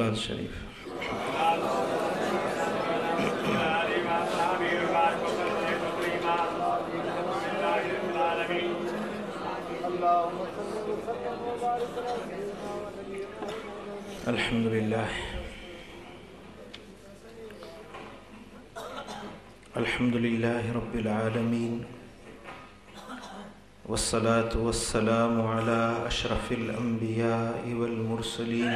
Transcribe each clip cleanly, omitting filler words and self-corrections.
सलात शरीफ। अल्हम्दुलिल्लाह अल्हम्दुलिल्लाह रब्बिल आलमीन वस्सलातु वस्सलामु अला अशरफिल अंबिया'i वल मुरसलीन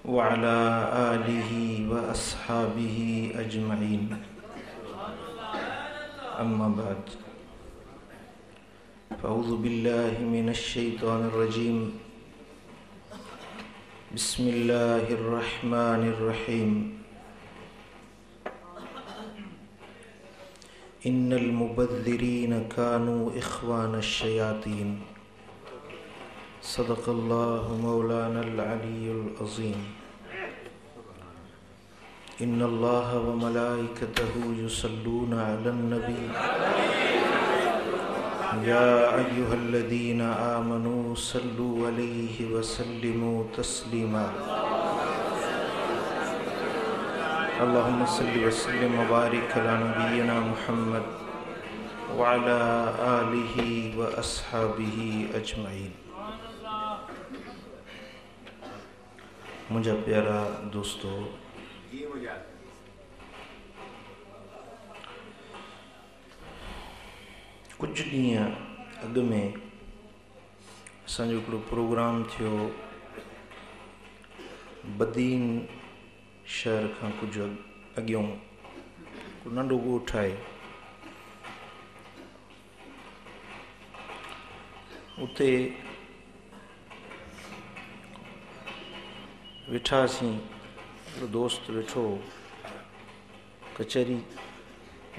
व अला आलिहि व अस्हाबिहि अजमईन, अम्मा बाद। अऊज़ु बिल्लाहि मिनश शैतानिर रजीम। बिस्मिल्लाहिर रहमानिर रहीम। इन्नल मुबद्दिरीन कानू इख्वानश शयातीन। सदक़ल्लाहु मौलानल अलीयुल अज़ीम। इन्नल्लाह व मलाइकतहु युसल्लूना अलन नबी या अय्युहल्लज़ीना आमनू सल्लू अलैहि व सल्लिमू तस्लीमा। अल्लाहुम्मा सल्लि व सल्लिम व बारिक अला नबिय्यिना मुहम्मद व अला आलिहि व अस्हाबिहि अजमईन। मुझे प्यारा दोस्तों, कुछ ॾींहं अॻु में असांजो हिकिड़ो प्रोग्राम थियो बदीन शहर खां कुझु अॻियों नंढो ॻोठ आहे, उते वेठासीं। हिकिड़ो दोस्त वेठो कचहरी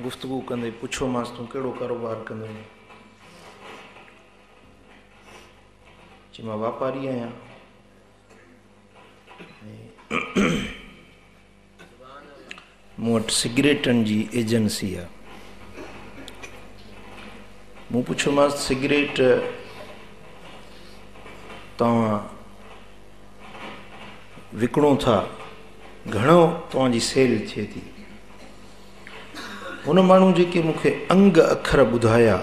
गुफ्तगू कंदे पुछोमांसि तूं कहिड़ो कारोबार कंदो आहीं? चई मां वापारी आहियां। मूं वटि सिगरेटनि जी एजेंसी आहे। मूं पुछोमांसि सिगरेट तव्हां विकिणो था, घणो तव्हांजी सेल थिए थी? हुन माण्हू जेके मूंखे अंग अखर ॿुधाया,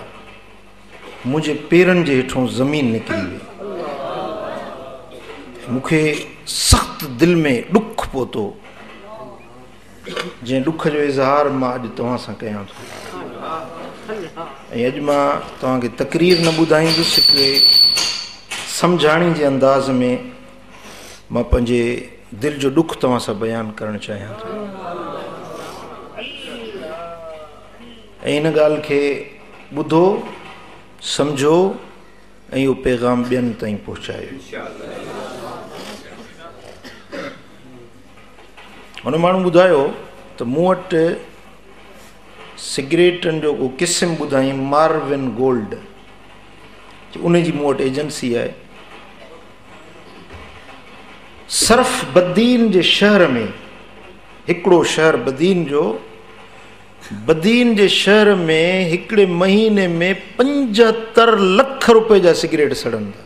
मुंहिंजे पेरनि जे हेठों ज़मीन निकिरी वई। मूंखे सख़्तु दिलि में ॾुख पहुतो, जंहिं ॾुख जो इज़हार मां अॼु तव्हां सां कयां थो। ऐं अॼु मां तव्हांखे तक़रीर न ॿुधाईंदुसि, हिकिड़े सम्झाणी जे अंदाज़ में मां पंहिंजे दिलि जो ॾुख तव्हां सां बयानु करणु चाहियां थो। ऐं इन ॻाल्हि खे ॿुधो, सम्झो ऐं इहो पैगाम ॿियनि ताईं पहुचायो। हुन माण्हू ॿुधायो त मूं वटि सिगरेटनि जो को क़िस्म ॿुधाई, मार्विन गोल्ड, उन जी मूं वटि एजेंसी आहे। सर्फ बदीन जे शहर में, हिकिड़ो शहर बदीन जो, बदीन जे शहर में हिकिड़े महीने में 75 लख रुपए जा सिगरेट सड़नि था।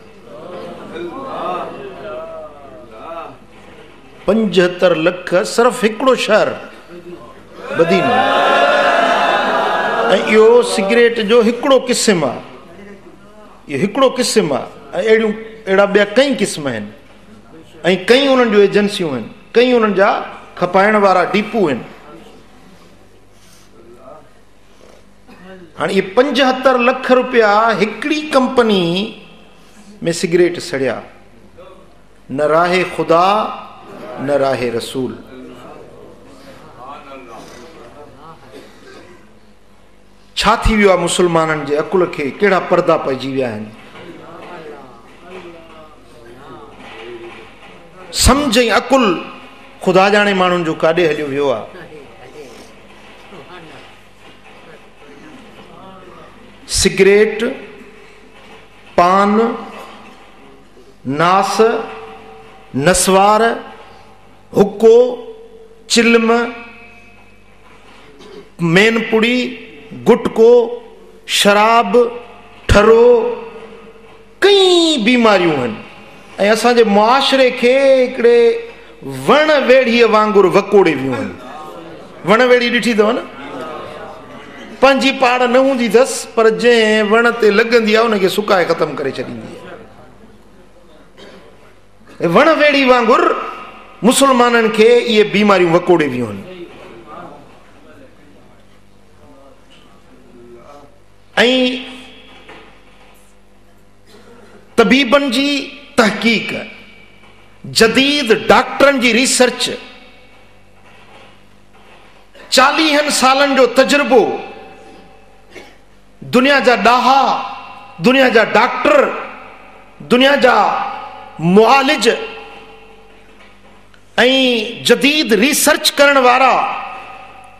75 लख सिर्फ़ हिकिड़ो शहर बदीन। ऐं इहो सिगरेट जो हिकिड़ो क़िस्म आहे, इहो हिकिड़ो क़िस्म आहे। ऐं अहिड़ा ॿिया कई क़िस्म आहिनि, ऐं कई उन्हनि जूं एजेंसियूं आहिनि, कई उन्हनि जा खपाइण वारा डीपू आहिनि। हाणे इहे 75 लख रुपया हिकिड़ी कंपनी में सिगरेट सड़िया। न राहे ख़ुदा न राहे रसूल। छा थी वियो आहे मुस्लमाननि जे अकुल खे? कहिड़ा पर्दा पइजी विया आहिनि? सम्झ ऐं अकुल ख़ुदा जाणे माण्हुनि जो काॾे हलियो वियो आहे। सिगरेट, पान, नास, नसवार, हुक्को, चिल्म, मेनपुड़ी, गुटको, शराब, ठरो, कई बीमारियूं आहिनि। ऐं असांजे मुआशरे खे हिकिड़े वण वेड़ीअ वांगुरु वकोड़े वियूं आहिनि। वण वेड़ी ॾिठी अथव न, पंहिंजी पाड़ न हूंदी अथसि, पर जंहिं वण ते लॻंदी आहे उनखे सुकाए ख़तमु करे छॾींदी आहे। वण वेड़ी वांगुरु मुस्लमाननि खे इहे बीमारियूं वकोड़े वियूं आहिनि। ऐं तबीबनि जी तहक़ीक़, जदीद डॉक्टरनि जी रिसर्च, 40 सालनि जो तजुर्बो, दुनिया जा ॾाहा, दुनिया जा डॉक्टर, दुनिया जा मुआलिज ऐं जदीद रिसर्च करण वारा,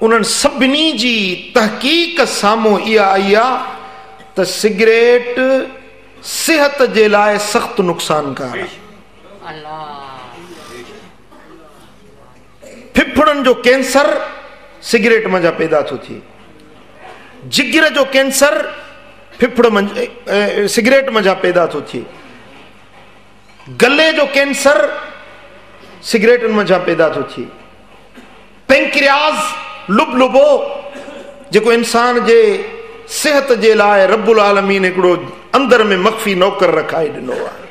उन्हनि सभिनी जी तहक़ीक़ साम्हूं इहा आई आहे त सिगरेट सिहत जे लाइ सख़्तु नुक़सानकार आहे। फिफड़नि जो कैंसर सिगरेट मंझां पैदा थो थिए, जिगर जो कैंसर सिगरेट मंझां पैदा थो थिए, गले जो कैंसर सिगरेटनि मंझां पैदा थो थिए, पेंक्रियाज़ लुबलुबो जेको इंसान जे सिहत जे लाइ रब्बुल आलमीन हिकिड़ो अंदर में मख़फ़ी नौकर रखाए ॾिनो आहे,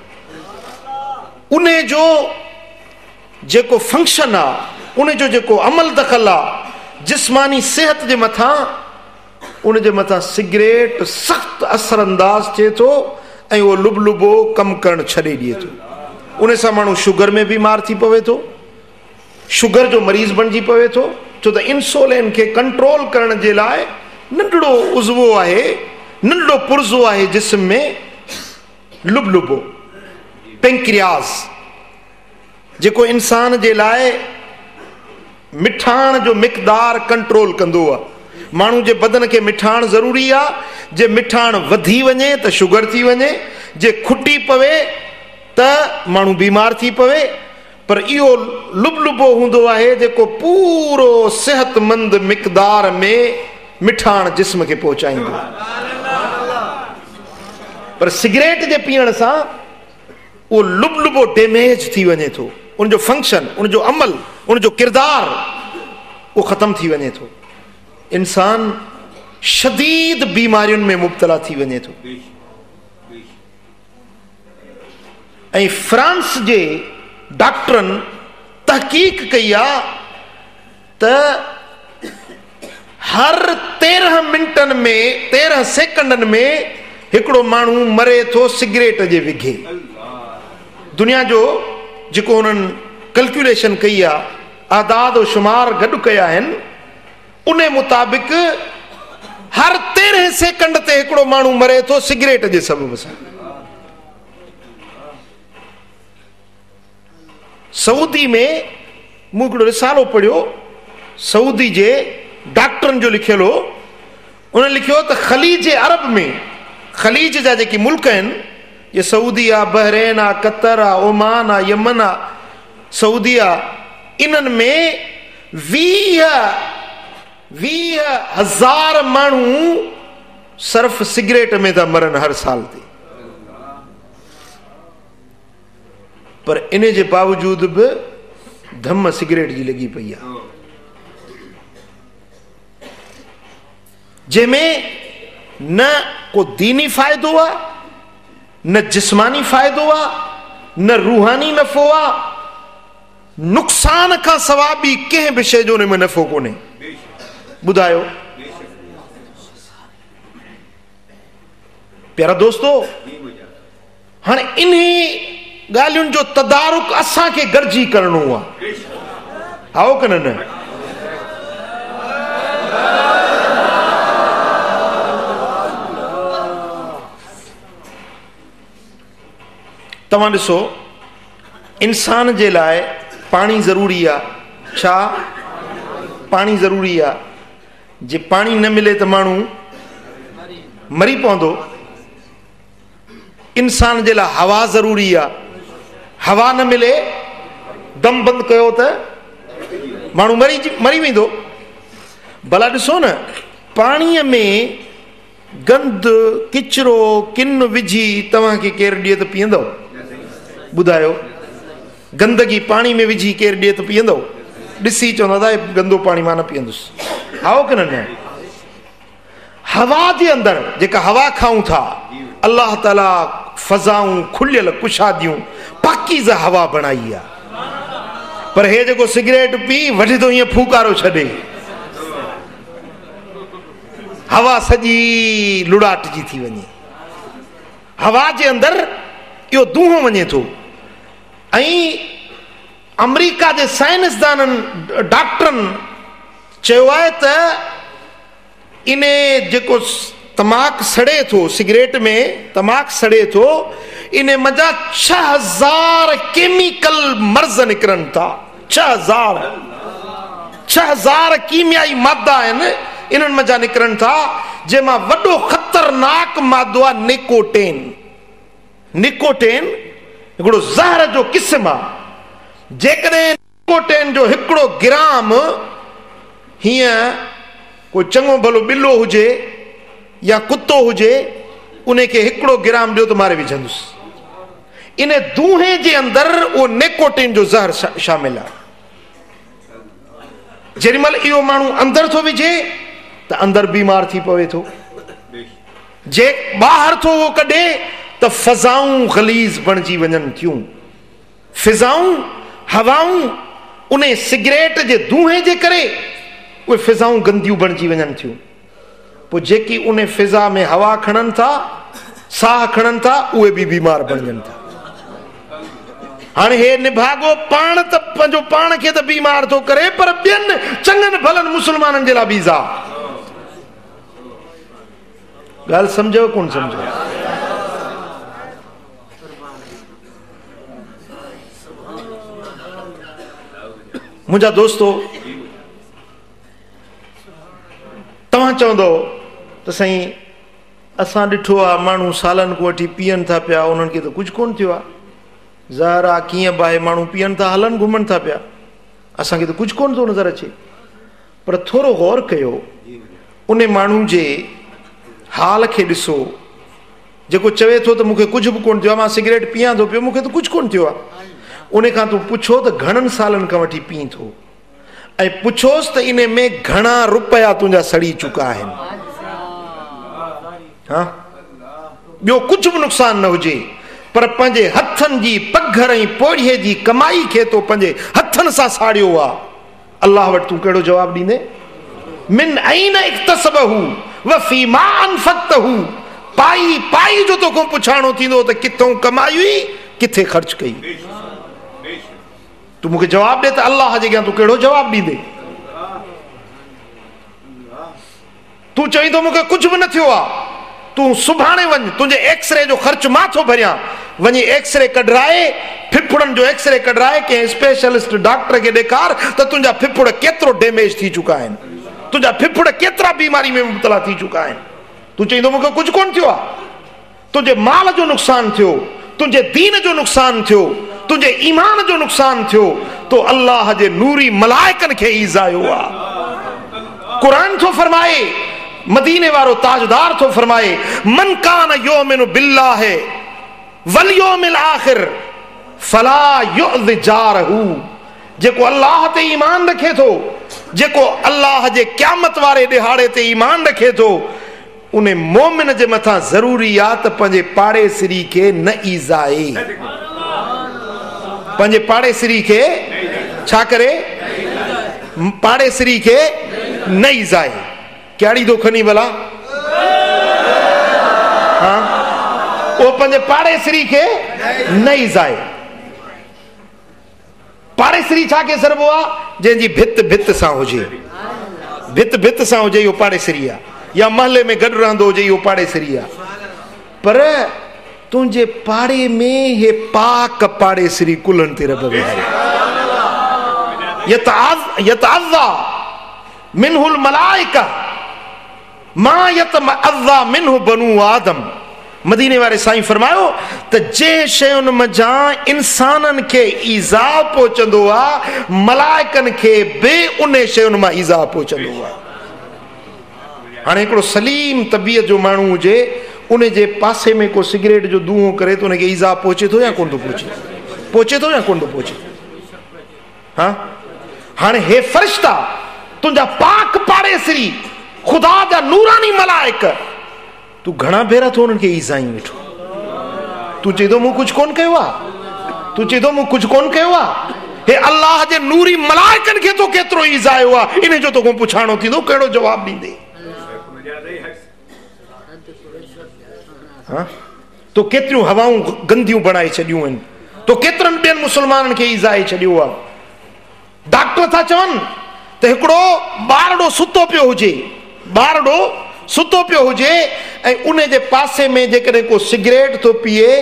उन जो जेको फंक्शन आहे, उन जो जेको अमल दख़ल आहे जिस्मानी सिहत जे मथां, उन जे मथां सिगरेट सख़्तु असर अंदाज़ थिए थो ऐं उहो लुबलुबो कमु करणु छॾे ॾिए थो। उन सां माण्हू शुगर में बीमार थी पवे थो, शुगर जो मरीज़ बणिजी पवे थो, छो त इंसुलिन खे कंट्रोल करण जे लाइ नंढड़ो उज़वो आहे, नंढड़ो पुर्ज़ो आहे जिस्म में, लुबलुबो पेंक्रियाज़, जेको इंसान जे लाइ मिठाण जो मिक़दार कंट्रोल कंदो आहे। माण्हू जे बदन खे मिठाण ज़रूरी आहे, जे मिठाण वधी वञे त शुगर थी वञे, जे खुटी पवे त माण्हू बीमार थी पवे, पर इहो लुबलुबो हूंदो आहे जेको पूरो सिहतमंद मिक़दार में मिठाण जिस्म खे पहुचाईंदो। पर सिगरेट जे पीअण सां उहो लुबलुबो डैमेज थी वञे थो, उनजो फंक्शन, उनजो अमल, उनजो किरदार उहो ख़तम थी वञे थो, इंसान शदीद बीमारियुनि में मुब्तला थी वञे थो। ऐं फ्रांस जे डॉक्टरनि तहक़ीक़ कई आहे त हर 13 मिंटनि में, 13 सेकंडनि में हिकिड़ो माण्हू मरे थो सिगरेट जे विघे। दुनिया जो जेको उन्हनि कैलकुलेशन कई आहे, आदाद शुमार गॾु कया आहिनि, उन मुताबिक़ हर 13 सेकंड ते हिकिड़ो माण्हू मरे थो सिगरेट जे सबब सां। सऊदी में मूं हिकिड़ो रिसालो पढ़ियो, सऊदी जे डॉक्टरनि जो लिखियल हो, उन लिखियो त ख़लीज अरब में, ख़लीज जा जेके मुल्क आहिनि, ये सऊदी आहे, बहरेन आहे, कतर आहे, ओमान आहे, यमन आहे, सऊदी आहे, इन्हनि में 20,000 माण्हू सिर्फ़ सिगरेट में था मरनि हर साल ते। पर इन जे बावजूद बि धम सिगरेट जी लॻी पई आहे, जंहिंमें न को दीनी फ़ाइदो आहे, न जिस्मानी फ़ाइदो आहे, न रूहानी नफ़ो आहे, नुक़सान खां सवाइ ॿी कंहिं बि शइ जो उन में नफ़ो कोन्हे। ॿुधायो प्यारा दोस्तो, हाणे इन्ही ॻाल्हियुनि जो तदारुक असांखे गॾिजी करणो आहे, आओ की न? तव्हां ॾिसो, इंसान जे लाइ पाणी ज़रूरी आहे। छा पाणी ज़रूरी आहे? जे पाणी न मिले त माण्हू मरी पवंदो। इंसान जे लाइ हवा ज़रूरी आहे, हवा न मिले, दम बंदि कयो त माण्हू मरी वेंदो। भला ॾिसो न, पाणीअ में गंद, किचिरो, किन विझी तव्हांखे केरु ॾिए त पीअंदव? ॿुधायो गंदगी पानी में विझी केरु ॾिए त पीअंदो? ॾिसी चवंदा दादा गंदो पानी मां न पीअंदुसि। आओ की न? हवा जे अंदरि जेका हवा खाऊं था, अल्लाह ताला फज़ाऊं खुलियल कुशादियूं पाकीज़ा हवा बणाई आहे। पर हे जेको सिगरेट पी वठी थो हीअं फूकारो छॾे, हवा सॼी लुड़ाटजी थी वञे। हवा जे अंदरि इहो दूंहों वञे थो। ऐं अमेरिका जे साइंसदाननि डॉक्टरनि चयो आहे त इन जेको तमाकु सड़े थो, सिगरेट में तमाकु सड़े थो, इन मज़ा 6000 केमिकल मर्ज़ निकिरनि था। 6000 कीमियाई मादा आहिनि, इन्हनि मज़ा निकिरनि था, जंहिंमां वॾो ख़तरनाक मादो आहे निकोटिन। निकोटिन हिकिड़ो ज़हर जो क़िस्म आहे। जेकॾहिं निकोटिन जो 1 ग्राम हीअं कोई चङो भलो ॿिलो हुजे या कुतो हुजे, उनखे 1 ग्राम ॾियो त मारे विझंदुसि। इन दूंहें जे अंदरि उहो निकोटिन जो ज़हर शामिल आहे। जेॾीमहिल इहो माण्हू अंदरि थो विझे त अंदरि बीमार थी पवे थो, जे ॿाहिरि थो उहो कढे त फ़ज़ाऊं ग़लीज़ बणिजी वञनि थियूं। फ़िज़ाऊं हवाऊं उन सिगरेट जे दूंहें जे करे उहे फ़िज़ाऊं गंदियूं बणिजी वञनि थियूं। पोइ जेकी उन फ़िज़ा में हवा खणनि था, साह खणनि था, उहे बि बीमार बणिजनि था। हाणे हे निभागो पाण त पंहिंजो पाण खे त बीमार थो करे, पर ॿियनि चङनि भलनि मुस्लमाननि जे लाइ बीज़ा। ॻाल्हि सम्झो कोन सम्झो? मुंहिंजा दोस्तो, तव्हां चवंदो त साईं असां ॾिठो आहे माण्हू सालनि को वठी पीअनि था पिया, उन्हनि खे त कुझु कोन थियो आहे। ज़ाहिर आहे कीअं बि आहे, माण्हू पीअनि था, हलनि घुमनि था पिया, असांखे त कुझु कोन थो नज़र अचे। पर थोरो गौर कयो, उन माण्हू जे हाल खे ॾिसो, जेको चवे थो त मूंखे कुझु बि कोन थियो आहे, मां सिगरेट पीआं थो पियो, मूंखे त कुझु कोन थियो आहे। उन खां तूं पुछो त घणनि सालनि खां वठी पी थो, ऐं पुछोसि त इन में घणा रुपया तुंहिंजा सड़ी चुका आहिनि। हा, ॿियो कुझु बि नुक़सान न हुजे, पर पंहिंजे हथनि जी पघर ऐं पोड़ीअ जी कमाई खे तो पंहिंजे हथनि सां साड़ियो आहे। अलाह वटि तूं कहिड़ो जवाबु ॾींदे? मिन ऐन इक्तसबहू व फीमा अनफक़तहू। पाई पाई जो तोखां पुछाणो थींदो त किथां कमाई हुई, किथे ख़र्च कई। तूं मूंखे जवाबु ॾे त अलाह जे अॻियां तूं कहिड़ो जवाबु ॾींदे? तूं चईं थो मूंखे कुझु बि न थियो आहे, तूं सुभाणे वञ, तुंहिंजे एक्सरे जो ख़र्च मां थो भरियां, वञी एक्सरे कढाए, फिफड़नि जो एक्सरे कढाए, कंहिं स्पेशलिस्ट डॉक्टर खे ॾेखार त तुंहिंजा फिफड़ केतिरो डैमेज थी चुका आहिनि, तुंहिंजा फिफड़ केतिरा बीमारी में मुब्तला थी चुका आहिनि। तूं चईं थो मूंखे कुझु कोन थियो आहे। तुंहिंजे माल जो नुक़सानु थियो, तुंहिंजे दीन जो नुक़सानु थियो, तुंहिंजे ईमान जो नुक़सानु थियो, तो अल्लाह जे नूरी मलाइकनि खे ईज़ायो आहे। क़ुरान थो फरमाए, मदीने वारो ताजदार थो फरमाए, मन कान युमिनु बिल्लाहि वल यौमिल आखिर फला युज़ि जारहू। जेको अल्लाह ते ईमान रखे थो, जेको अल्लाह जे क़यामत वारे ॾिहाड़े ते ईमान रखे थो, उन मोमिन जे मथां ज़रूरी आहे त पंहिंजे पाड़ेसिरी खे न ईज़ाए। पंहिंजे पाड़ेसिरी खे छा करे? पाड़ेसिरी खे न ईज़ाए। कहिड़ी थो खणी भला? हाँ, वो पंहिंजे पाड़ेसिरी खे न ईज़ाए। पाड़ेसिरी छा खे सरबो आहे? जंहिंजी भित भित सां हुजे, भित भित सां हुजे, इहो पाड़ेसिरी आहे। या महले में गॾु रहंदो हुजे, इहो पाड़ेसिरी आहे। पर तुंहिंजे पाड़े में हे पाक पाड़ेसिरी कुलनि ते रब विहारे। यतअज़्ज़ा मिनहुल मलाइका मा यतअज़्ज़ा मिनहु बनु आदम। मदीने वारे साईं फरमायो त जंहिं शयुनि मज़ा इंसाननि खे ईज़ा पहुचंदो आहे, मलाइकनि खे बि उन शयुनि मां ईज़ा पहुचंदो आहे। हाणे हिकिड़ो सलीम तबियत जो माण्हू हुजे, उन जे पासे में को सिगरेट जो दूंहों करे त उनखे ईज़ा पहुचे थो या कोन थो पहुचे? पहुचे थो या कोन थो पहुचे? हाँ हाणे हे फरिश्ता तुंहिंजा पाक पाड़ेसरी ख़ुदा जा नूरानी मलाइक तू घणा भेरा थो उन्हनि खे ईज़ाई वेठो। तू चए थो मूं कुझु कोन कयो आहे, तू चए थो मूं कुझु कोन कयो आहे। हे अल्लाह जे नूरी मलाइकनि खे तो केतिरो ईज़ायो आहे, इन जो तोखां पुछाणो थींदो कहिड़ो जवाबु ॾींदे। हाँ तो केतिरियूं हवाऊं गंदियूं बणाए छॾियूं आहिनि, तो केतिरनि ॿियनि मुस्लमाननि खे ईज़ाए छॾियो आहे। डॉक्टर था चवनि त हिकिड़ो ॿारड़ो सुतो पियो हुजे, ॿारड़ो सुतो पियो हुजे ऐं उन जे पासे में जेकॾहिं को सिगरेट थो पीए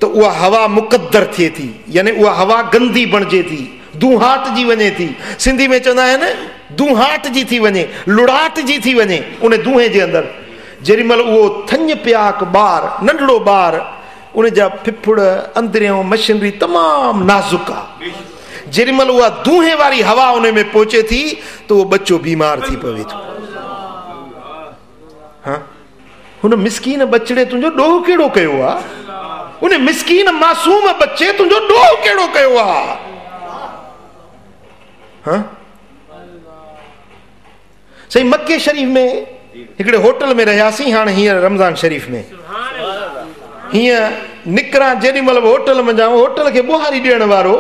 त उहा हवा मुक़द्दर थिए थी, यानी उहा हवा गंदी बणिजे थी, दूहाट जी वञे थी। सिंधी में चवंदा आहिनि दूहाट जी थी वञे, लुड़ाट जी थी वञे उन दूहे जे अंदरि। जेॾी महिल उहो थञ पियाक ॿार, नंढड़ो ॿार, उन जा फिफड़ अंदरियों मशीनरी तमामु नाज़ुक आहे। जेॾी महिल उहा दूहे वारी हवा उन में पहुचे थी त उहो बच्चो बीमार थी पवे थो। हाँ हुन मिसकीन बचड़े तुंहिंजो ॾोह कहिड़ो कयो आहे, उन मिसकीन मासूम बच्चे तुंहिंजो ॾोह कहिड़ो कयो आहे। हाँ सही मक्के शरीफ़ में हिकिड़े होटल में रहियासीं। हाणे हींअर रमज़ान शरीफ़ में हीअं निकिरां जेॾी महिल बि होटल में जाऊं, होटल खे ॿुहारी ॾियण वारो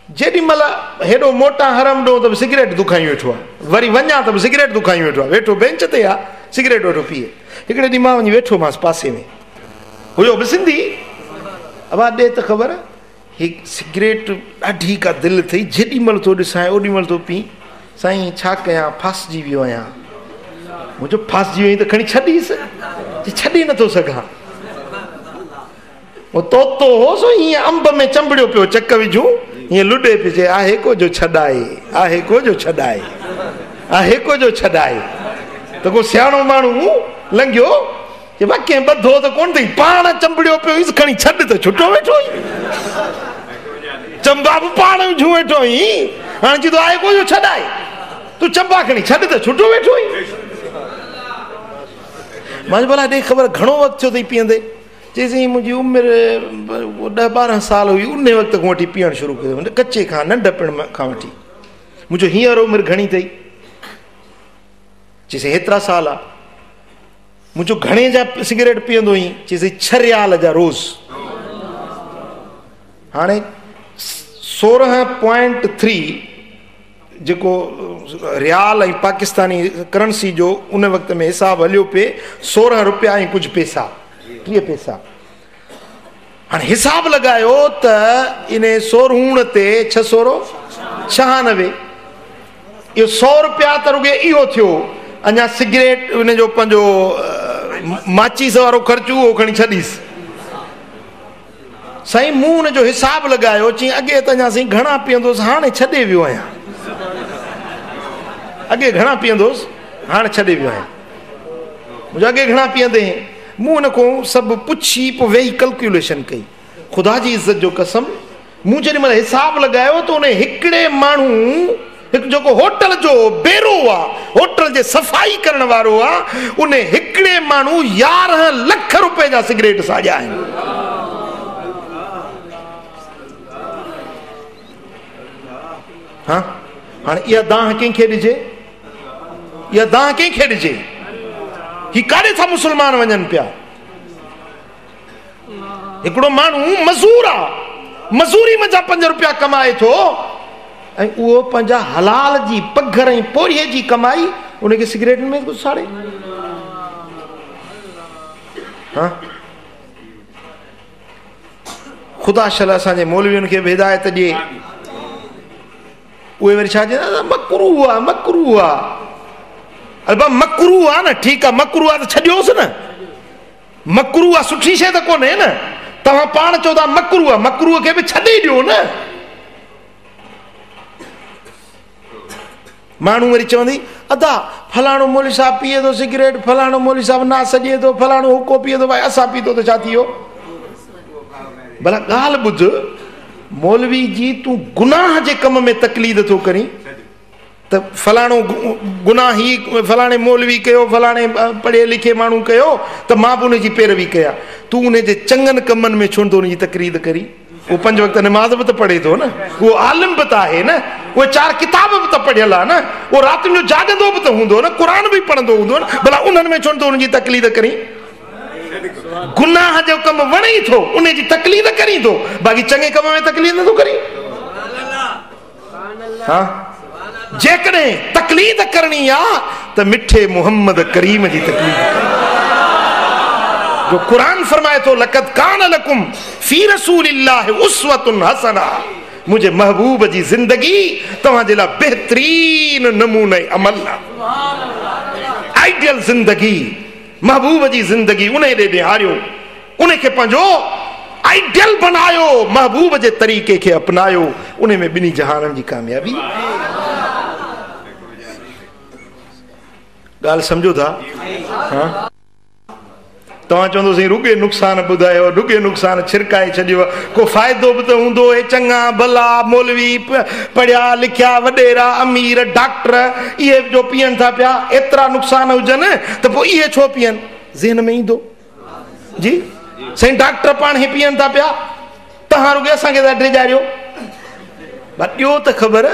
जेॾी महिल हेॾो मोटा हरम ॾो त बि सिगरेट दुखाई वेठो आहे, वरी वञा त बि सिगरेट दुखाई वेठो आहे, वेठो बेंच ते आहे सिगरेट वेठो पीए। हिकिड़े ॾींहुं मां वञी वेठो मांसि पासे में, हुयो बि सिंधी। अब ॾे त ख़बर ही सिगरेट ॾाढी का दिलि अथई, जेॾी महिल थो ॾिसां ओॾी महिल थो पी। साईं छा कयां, फासिजी वियो आहियां। मुंहिंजो फासिजी वियो त खणी छॾीसि, छॾी नथो सघां। उहो तोतो हो सो हीअं अंब में चंबड़ियो पियो, चक विझूं हीअं लुॾे पियो, चए आहे को जो छॾाए, आहे को जो छॾाए, आहे को जो छॾाए। त को सियाणो माण्हू लंघियो कि मां कंहिं ॿधो त कोन अथई, पाण चंबड़ियो पियो, खणी छॾ त छुटो वेठो ई, चंबा बि पाण विझूं वेठो ई। हाणे चई थो आहे को जो छॾाए, तूं चंबा खणी छॾ त छुटो वेठो ई। मां भला ॾे ख़बर घणो वक़्तु थियो अथई पीअंदे? चईसीं मुंहिंजी उमिरि 10-12 साल हुई, उन वक़्त खां वठी पीअणु शुरू कयो, कचे खां नंढपण खां वठी। मुंहिंजो हींअर उमिरि घणी अथई? चईसीं हेतिरा साल आहे। मुंहिंजो घणे जा सिगरेट पीअंदो हुई? चईसीं 6 रियाल जा रोज़। हाणे 16.3 जेको रियाल ऐं पाकिस्तानी करंसी जो उन वक़्त में हिसाब हलियो पिए, 16 रुपया ऐं कुझु पैसा, 30 पैसा। हाणे हिसाब लॻायो त इन 16 ते 6 96, इहो 100 रुपया त रुॻे इहो थियो। अञा सिगरेट उन जो पंहिंजो माचीस वारो ख़र्चु उहो खणी छॾीसि। साईं मूं हुन जो हिसाब लॻायो, चई अॻे त अञा साईं घणा पीअंदुसि, हाणे छॾे वियो आहियां। अॻे घणा पीअंदुसि, हाणे छॾे वियो आहियां। मुंहिंजो अॻे घणा पीअंदे, मूं हुन खां सभु पुछी पोइ वेही कैलकुलेशन कई। ख़ुदा जी इज़त जो कसम, मूं जेॾी महिल हिसाब लॻायो त उन हिकिड़े माण्हू, हिकु जेको होटल जो बेरो आहे, होटल जे सफ़ाई करण वारो आहे, उन हिकिड़े माण्हू 11 लख रुपए जा सिगरेट साॼा आहिनि। हाँ हाणे इहा दाह कंहिंखे ॾिजे, इहा दाह कंहिंखे ॾिजे? ही काॾे था मुस्लमान वञनि पिया? हिकिड़ो माण्हू मज़ूर आहे, मज़ूरी में जा 5 रुपया कमाए थो, ऐं उहो पंहिंजा हलाल जी पघर ऐं पोरीअ जी कमाई उनखे सिगरेट में गुसाड़े। हाँ ख़ुदा शल असांजे मौलवियुनि खे बि हिदायत ॾिए। उहे वरी छा चवंदा, मकरू आहे, मकरू आहे। अल्बा मकरू आहे न, ठीकु आहे, मकरू आहे त छॾियोसि न। मकरू आहे सुठी शइ त कोन्हे न, तव्हां पाण चओ था मकरू आहे, मकरूअ खे बि छॾे ॾियो न। माण्हू वरी चवंदी अदा फलाणो मौलवी साहब पीए थो सिगरेट, फलाणो मौलवी साहब ना सॼे थो, फलाणो हुको पीए थो, भाई असां पीतो त छा थी वियो? भला ॻाल्हि ॿुध, मौलवी जी तूं गुनाह जे कम में तकलीद थो करी त फलाणो गुनाह ही फलाणे मौलवी कयो, फलाणे पढ़े लिखे माण्हू कयो त मां बि उनजी पैरवी कयां। तूं उन जे चङनि कमनि में छो नथो उनजी तकलीद करी? वो 5 वक्त नमाज भी तो पढ़े तो ना, वो आलिम भी है ना, वो 4 किताब भी तो पढ़ियल है ना, वो रात में जागंदो भी तो हूंदो ना, कुरान भी पढ़ंदो हूंदो ना, भला उन्हनि में छो तो उनकी तकलीद करी गुनाह जो कम वणे थो उन जी तकलीद करी थो, बाक़ी चंगे कम में तकलीद न थो करी। हाँ जेकॾहिं तकलीद करनी आ तो मिठे मोहम्मद करीम जी तकलीद, जो कुरान फरमाए तो लक़द कान लकुम फी रसूलिल्लाहि उस्वतुन हसना, मुझे महबूब जी जिंदगी तव्हांजे लाइ बेहतरीन नमूने अमल, आइडियल जिंदगी, महबूब जी जिंदगी उन ॾे निहारियो, उन खे पंहिंजो आइडियल बनायो, महबूब जे तरीक़े खे अपनायो, उन में ॿिन्ही जहाननि जी कामयाबी। ॻाल्हि सम्झो था? हाँ तव्हां चवंदो साईं रुॻे नुक़सान ॿुधायो, रुॻे नुक़सान छिरकाए छॾियो, को फ़ाइदो बि त हूंदो, हे चङा भला मौलवी पढ़िया लिखिया वॾेरा अमीर डॉक्टर इहे जो पीअनि था पिया, एतिरा नुक़सान हुजनि त पोइ इहे छो पीअनि, ज़हन में ईंदो जी साईं डॉक्टर पाण ई पीअनि था पिया, तव्हां रुॻे असांखे था ड्रिजारियो, ॿियो त ख़बर।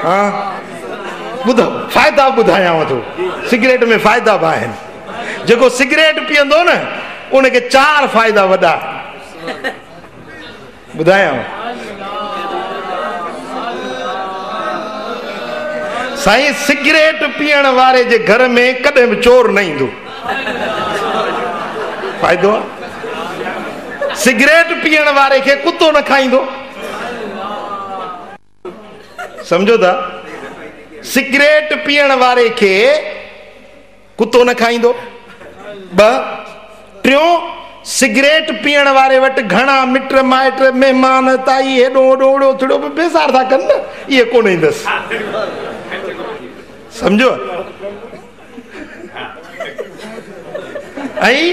हाँ ॿुधो फ़ाइदा ॿुधायांव थो, सिगरेट में फ़ाइदा बि आहिनि, जेको सिगरेट पीअंदो न उनखे 4 फ़ाइदा वॾा ॿुधायांव। साईं सिगरेट पीअण वारे जे घर में कॾहिं बि चोर न ईंदो, फ़ाइदो आहे। सिगरेट पीअण वारे खे कुतो न खाईंदो, समझो था? सिगरेट पीअण वारे खे कुतो न खाईंदो। 2 टियों सिगरेट पीअण वारे वटि घणा मिट माइट महिमान ताई हेॾो होॾो होॾो थोरो बेज़ार था कनि न, इहे कोन ईंदसि, सम्झो? ऐं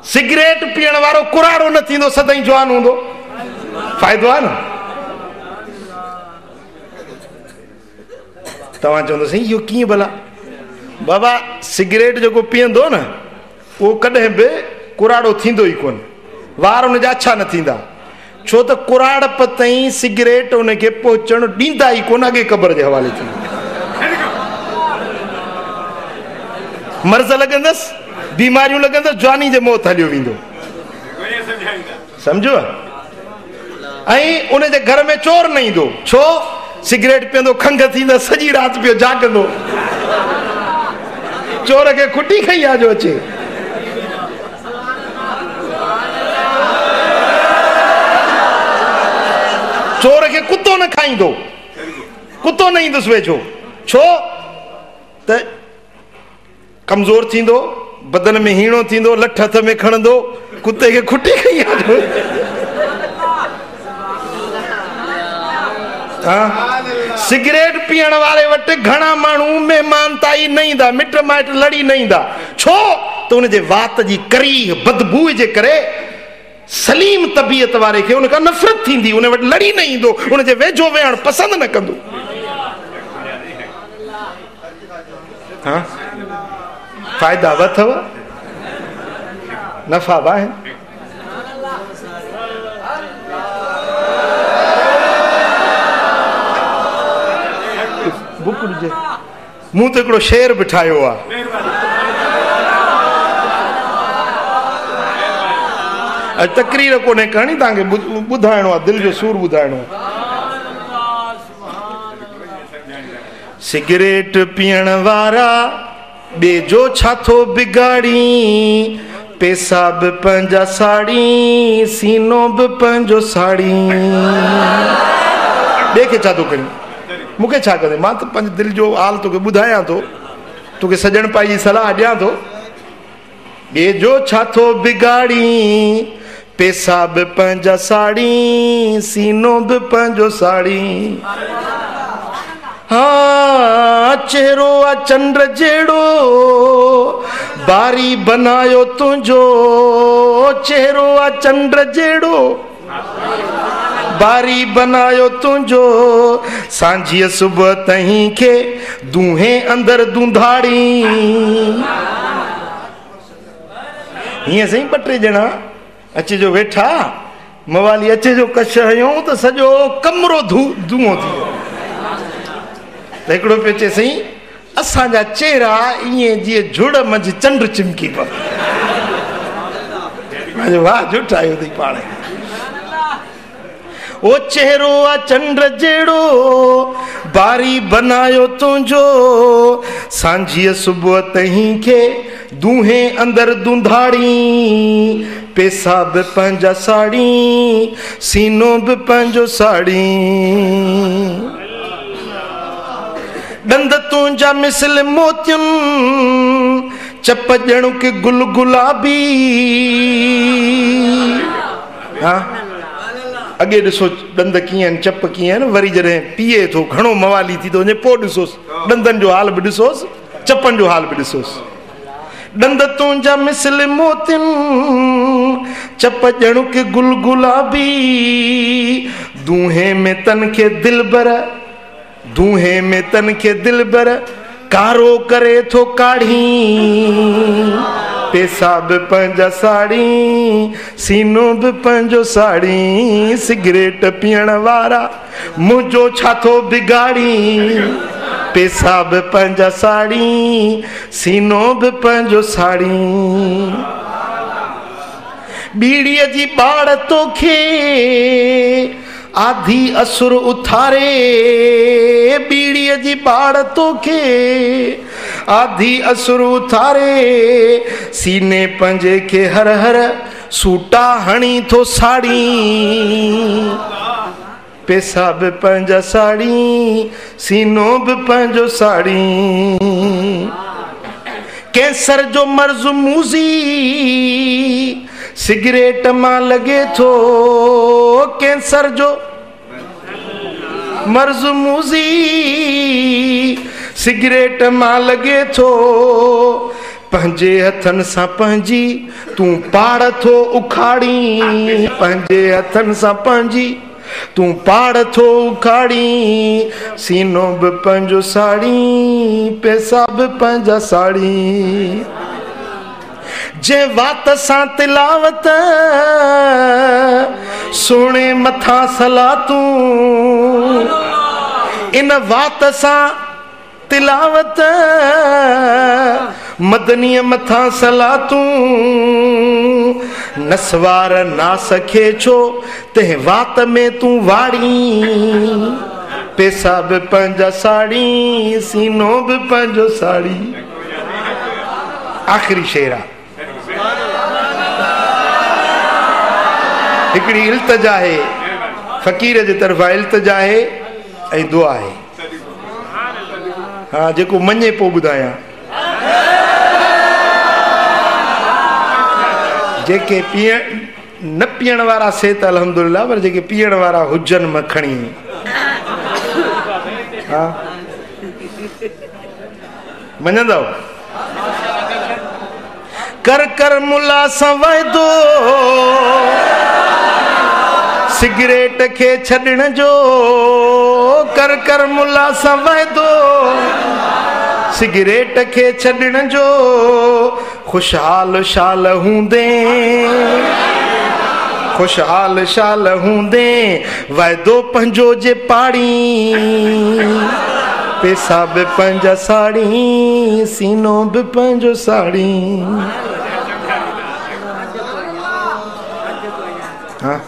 सिगरेट पीअण वारो कुराड़ो न थींदो, सदाईं जवान हूंदो, फ़ाइदो आहे न। तव्हां चवंदो साईं इहो कीअं भला? बाबा सिगरेट जेको पीअंदो न उहो कॾहिं बि कुराड़ो थींदो ई कोन, वार हुनजा अछा न थींदा, छो त कुराड़प ताईं सिगरेट हुनखे पहुचणु ॾींदा ई कोन, अॻे क़बर जे हवाले थी मर्ज़ लॻंदसि, बीमारियूं लॻंदसि, जवानी जे मौत हलियो वेंदो, सम्झो? ऐं उनजे घर में चोर न ईंदो, छो? सिगरेट पीअंदो, खंघ थींदो, सॼी राति पियो जागंदो, चोर खे खुटी खई आ जो अचे। चोर खे कुतो न खाईंदो, कुतो न ईंदुसि वेझो, छो त कमज़ोर थींदो, बदन में हीणो थींदो, लठ हथ में खणंदो, कुते खे खुटी खई आ जो। सिगरेट पीअण वारे वटि घणा माण्हू महिमान ताई न ईंदा, मिट माइट लड़ी न ईंदा, छो त उनजे वात जी करी बदबू जे करे सलीम तबियत वारे खे उनखां नफ़रत थींदी, उन वटि लड़ी न ईंदो, उनजे वेझो वेहण पसंदि न कंदो। हाँ फ़ाइदा बि अथव, नफ़ा बि आहिनि। मूं त हिकिड़ो शेर बि ठाहियो आहे, अॼु तकरीर कोन्हे करणी, तव्हांखे ॿुधाइणो आहे, दिलि जो सूर ॿुधाइणो आहे। सिगरेट पीअण वारा ॿिए जो छा थो बिगाड़ी, पैसा बि पंहिंजा साड़ी, सीनो बि पंहिंजो साड़ी, ॿिए खे छा थो करी, मूंखे छा कंदे? मां त पंहिंजे दिलि जो हाल तोखे ॿुधायां थो, तोखे सॼण पाई जी सलाह ॾियां थो। ॿिए जो छा थो बिगाड़ी, पैसा बि पंहिंजा साड़ी, सीनो बि पंहिंजो साड़ी, हाँ चेहरो आ चंड जहिड़ो, बारी बनायो तुंहिंजो, चेहरो आ चंड जहिड़ो, बारी बनायो तुंजो सांझी सुबह तहीं के दूहे अंदर दूंधाड़ी हियां सही पटे ॼणा अचे जो वेठा मवाली अचे जो कश हयूं तो सॼो कमरो धूओं थी वियो त हिकिड़ो पियो चए सही असांजा चेहरा ईअं जीअं झुड़ मंझि चंड चिमकी पियो वाह झूठ आयो अथई पाण ओ चेहरो आ चंड जहिड़ो बारी बनायो तुंहिंजो सांझीअ सुबुह तहीं खे दूहे अंदर दूंधाड़ी पैसा बि पंहिंजा साड़ी सीनो बि पंहिंजो साड़ी डंद तुंहिंजा मिसल मोतियुनि चप ॼणु के गुल गुलाबी हाँ अगे ॾिसो डंद कीअं आहिनि चप कीअं आहिनि वरी जॾहिं पीए थो घणो मवाली थी थो वञे पोइ ॾिसोसि डंदनि जो हाल बि ॾिसोसि चपनि जो हाल बि ॾिसोसि डंद तुंहिंजा मिसल मोतियुनि चप ॼणु के गुल गुलाबी दूहे में तन खे दिलबर दूहे में तन खे दिलबर कारो करे थो काढ़ी पैसा बि पंहिंजा साड़ी सीनो बि पंहिंजो साड़ी सिगरेट पीअण वारा मुंहिंजो छा थो बिगाड़ी पैसा बि पंहिंजा साड़ी सीनो बि पंहिंजो साड़ी बीड़ीअ जी बाड़ तोखे आधी असुर उथारे बीड़ीअ जी बाड़ तोखे आधी असुर उथारे सीने पंजे खे हर हर सूटा हणी थो साड़ी पैसा बि पंहिंजा साड़ी सीनो बि पंहिंजो साड़ी कैंसर जो मर्ज़ मूज़ी सिगरेट मां लगे थो कैंसर जो मर्ज़ मूज़ी सिगरेट मां लगे थो पंहिंजे हथनि सां पंहिंजी तूं पाड़ थो उखाड़ी पंहिंजे हथनि सां पंहिंजी तूं पाड़ थो उखाड़ी सीनो बि पंहिंजो साड़ी पैसा बि पंहिंजा साड़ी जे वात सां तिलावत सुणे मथां सलातूं इन वात सां तिलावत मदनीअ मथां सलातूं नसवार नास खे छो तंहिं वात में तूं वाड़ी पैसा बि पंहिंजा साड़ी सीनो बि पंहिंजो साड़ी आख़िरी शेर आहे हिकिड़ी इल्तिजा आहे फ़क़ीर जे तरफ़ां इल्तिजा आहे ऐं दुआ आहे हा जेको मञे पोइ ॿुधायां जेके न पीअण वारा से त अल्हम्दुलिल्लाह पर जेके पीअण वारा हुजनि मखणी हा मञंदव कर कर मुला सां वाइदो सिगरेट खे छॾण जो कर कर मुला सां वाइदो सिगरेट खे छॾण जो खुशहाल शाल हूंदे खुशहाल शाल हूंदे वाइदो पंहिंजो जे पाड़ी पैसा बि पंहिंजा साड़ी सीनो बि पंहिंजो साड़ी हाँ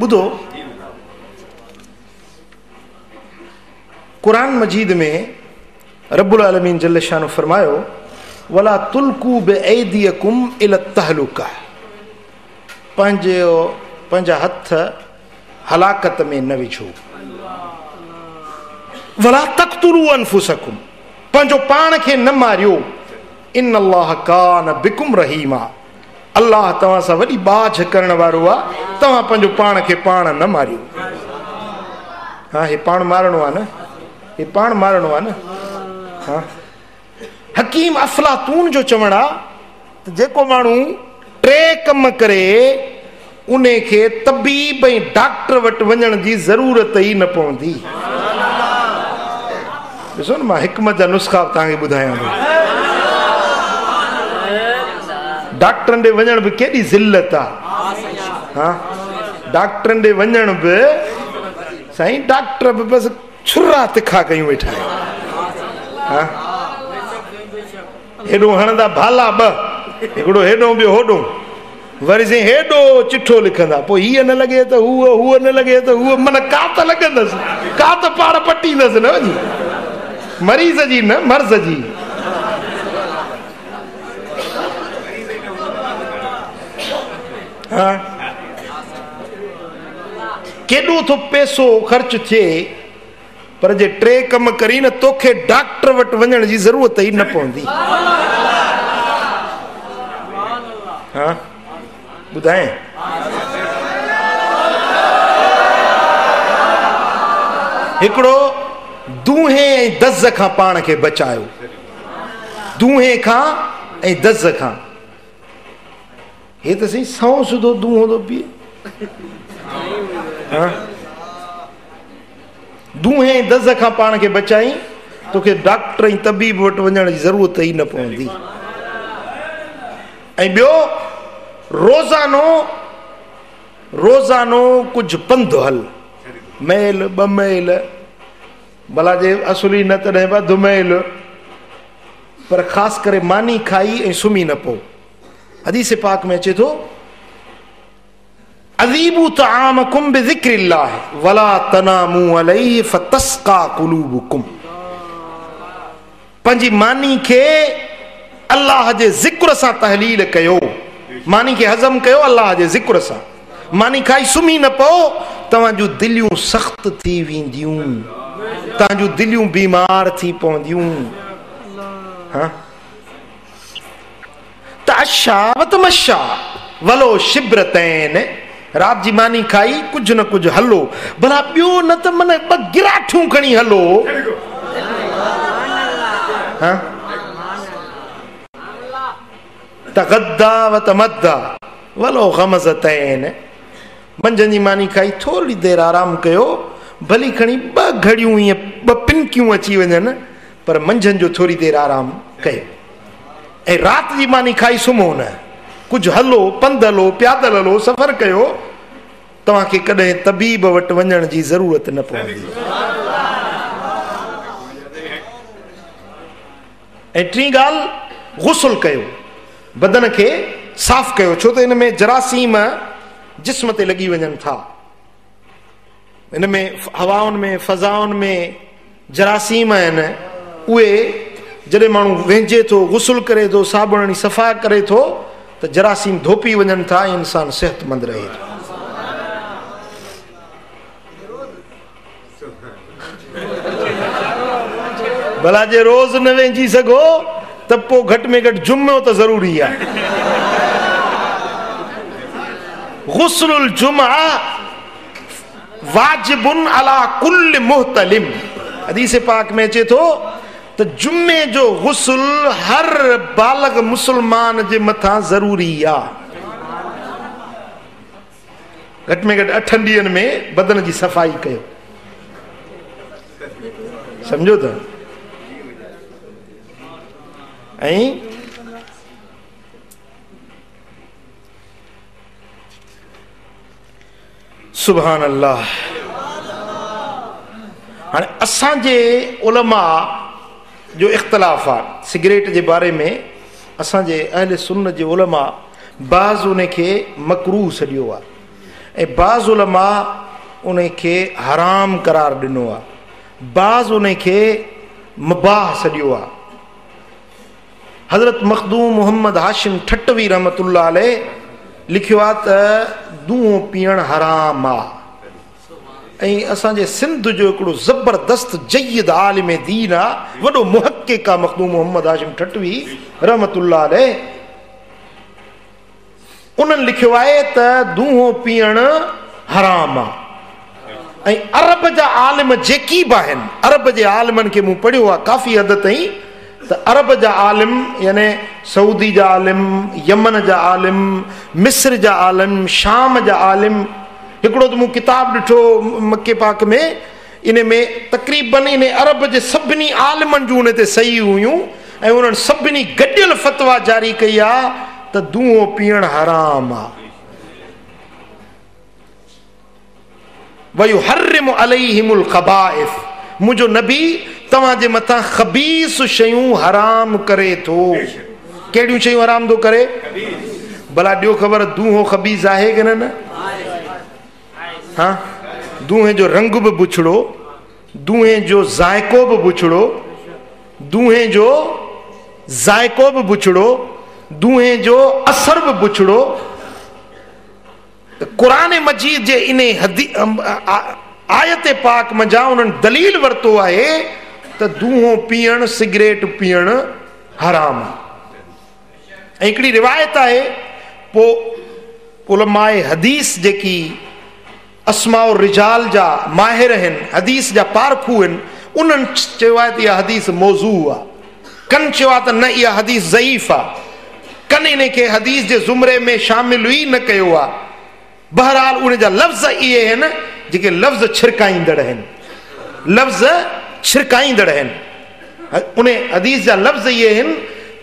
ॿुधो क़ुरान मजीद में रब्बुल आलमीन जल्ल शानु फरमायो वला तुल्कू बिऐदियकुम इला तहलुका पंहिंजा हथ हलाकत में न विझो वला तक़्तुलू अनफुसकुम पंहिंजो पाण खे न मारियो इन अल्लाह कान बिकुम रहीमा अल्लाह तव्हां सां वॾी बाझ करण वारो आहे तव्हां पंहिंजो पाण खे पाण न मारियो हा हे पाण मारणो आहे न हे पाण मारणो आहे न हा हकीम अफलातून जो चवण आहे त जेको माण्हू 3 कम करे उन खे तबीब ऐं डॉक्टर वटि वञण जी ज़रूरत ई न पवंदी। ॾिसो न, मां हिकमत जा नुस्ख़ा तव्हांखे ॿुधायां थो। डॉक्टरनि ॾे वञण बि केॾी ज़िल्लत आहे। हा, डॉक्टरनि ॾे वञण बि साईं, डॉक्टर बि बसि छुरा तिखा कयूं वेठा आहिनि। हेॾो हणंदा भाला ॿ, हिकिड़ो हेॾो ॿियो होॾो, वरी साईं हेॾो चिठो लिखंदा, पोइ हीअ न लॻे त हूअ न लॻे त हूअ, माना का त लॻंदसि, का त पाण पटींदसि न वञी, मरीज़ जी न मर्ज़ जी। हा, केॾो थो पैसो ख़र्च थिए, पर जे 3 कम करी न तोखे डॉक्टर वटि वञण जी ज़रूरत ई न पवंदी। हा, ॿुधाए हिकिड़ो दूहे ऐं दज़ खां पाण खे बचायो, दूहे खां ऐं दज़ खां। हे त सही सौ सुधो दूहो थो पीए। दूहे ऐं दज़ खां पाण खे बचाई, तोखे डॉक्टर ऐं तबीब वटि वञण जी ज़रूरत ई न पवंदी। ऐं ॿियो, रोज़ानो कुझु पंधु हल, मैल 2 मैल, भला जे असुली न तॾहिं बि 2 मैल, पर ख़ासि करे मानी खाई ऐं सुम्ही न पओ। हदीस पाक में अचे थो, अज़ीबु तआमकुम बिज़िक्रिल्लाह वला तनामू अलैहि फतस्का कुलूबुकुम। पंहिंजी मानी खे अल्लाह जे ज़िक्र सां तहलील कयो, मानी खे हज़म कयो अल्लाह जे ज़िक्र सां। मानी खाई सुम्ही न पओ, तव्हां जूं दिलियूं सख़्त थी वेंदियूं, तव्हां जूं दिलियूं बीमार थी पवंदियूं। हा, तअशा व तमशा वलो शिब्रतैन, रात जी मानी खाई कुझु न कुझु हलो, भला ॿियो न त मन 2 गिराठियूं खणी हलो। हा, तगद्दा व तमद्दा वलो गमज़तैन, मंझंदि जी मानी खाई थोरी देरि आराम कयो, भली खणी 2 घड़ियूं ईअं 2 पिनकियूं अची वञनि, पर मंझंदि जो थोरी देरि आराम कयो। ऐं राति जी मानी खाई सुम्हो न, कुझु हलो, पंधु हलो, पैदल हलो, सफ़र कयो, तव्हांखे कॾहिं तबीब वटि वञण जी ज़रूरत न पवंदी। ऐं टीं ॻाल्हि, गुस्ल कयो, बदन खे साफ़ कयो, छो त हिन में जरासीम जिस्म ते लॻी वञनि था। हिन में हवाउनि में फ़ज़ाउनि में जरासीम आहिनि, उहे जॾहिं माण्हू वेंझे थो, गुस्ल करे थो, साबुण सफ़ा करे थो, त जरासीम धोपी वञनि था, इंसान सेहतमंद रहे थो। भला जे रोज़ न वेंझी सघो त पोइ घटि में घटि जुम्मो त ज़रूरी आहे। गुस्लुल जुमा वाजिबुन अला कुल्ल मुहतलिम, हदीस पाक में अचे थो त जुम्मे जो गुस्ल हर बालग मुसलमान जे मथां ज़रूरी आहे। घटि में घटि 8 ॾींहंनि में बदन जी सफ़ाई कयो, सम्झो था। ऐं सुभान अल्लाह, हाणे असांजे उलमा जो इख़्तिलाफ़ आहे सिगरेट जे बारे में। असांजे अहले सुन्नत जे उलमा बाज़ उन खे मकरूह सॾियो आहे, ऐं बाज़ उलमा उन खे हराम करार ॾिनो आहे, बाज़ उन खे मुबाह सॾियो आहे। हज़रत मखदूम मोहम्मद हाशिम ठटवी रहमतुल्लाह अलैह लिखियो आहे त दूहो पीअण हराम आहे। ऐं असांजे सिंध जो हिकिड़ो ज़बरदस्त जय्यद आलिम दीन आहे, वॾो मुहक़िक़ आहे मखदूम मोहम्मद हाशिम ठटवी रहमतुल्लाह अलैह। उन्हनि लिखियो आहे त दूहो पीअण हराम आहे। ऐं अरब जा आलिम जेकी बि आहिनि, अरब जे आलिमनि खे मूं पढ़ियो आहे काफ़ी हद ताईं, तो अरब जा आलिम यानी सऊदी जा आलिम, यमन जा आलिम, मिस्र जा आलिम, शाम जा आलिम, हिकिड़ो तो मूं किताब ॾिठो मके पाक में, इन में तक़रीबन इन अरब जे सभिनी आलिमनि जूं उन ते सही हुयूं ऐं उन्हनि सभिनी गॾियल फतवा जारी कई आहे त दूंहों पीअण हराम आहे। वयुहर्रिमु अलैहिमुल ख़बाइस, मुंहिंजो नबी तव्हांजे मथां ख़बीस शयूं हराम करे थो। कहिड़ियूं शयूं हराम थो करे? भला ॾियो ख़बर दूंहों ख़बीस आहे की न? हाँ, दूंहे जो रंग बि बुछड़ो, दूंहे जो ज़ाइको बि बुछड़ो, दूंहे जो ज़ाइको बि बुछड़ो, दूंहे जो असर बि बुछड़ो। कुरान मजीद जे इन आयत पाक मंझां उन्हनि दलील वरतो आहे त दूंहों पीअण, सिगरेट पीअण हराम आहे। ऐं हिकिड़ी रिवायत आहे, पोइ उलमाए हदीस जेकी अस्माउ रिजाल जा माहिर आहिनि, हदीस जा पारखू आहिनि, उन्हनि चयो आहे त इहा हदीस मौज़ू आहे। कनि चयो आहे त न इहा हदीस ज़ईफ़ आहे, कनि इन खे हदीस जे ज़ुमरे में शामिल ई न कयो आहे। बहरहाल उन जा लफ़्ज़ इहे आहिनि जेके लफ़्ज़ छिरकाईंदड़ आहिनि, लफ़्ज़ छिरकाईंदड़ आहिनि। उन हदीस जा लफ़्ज़ इहे आहिनि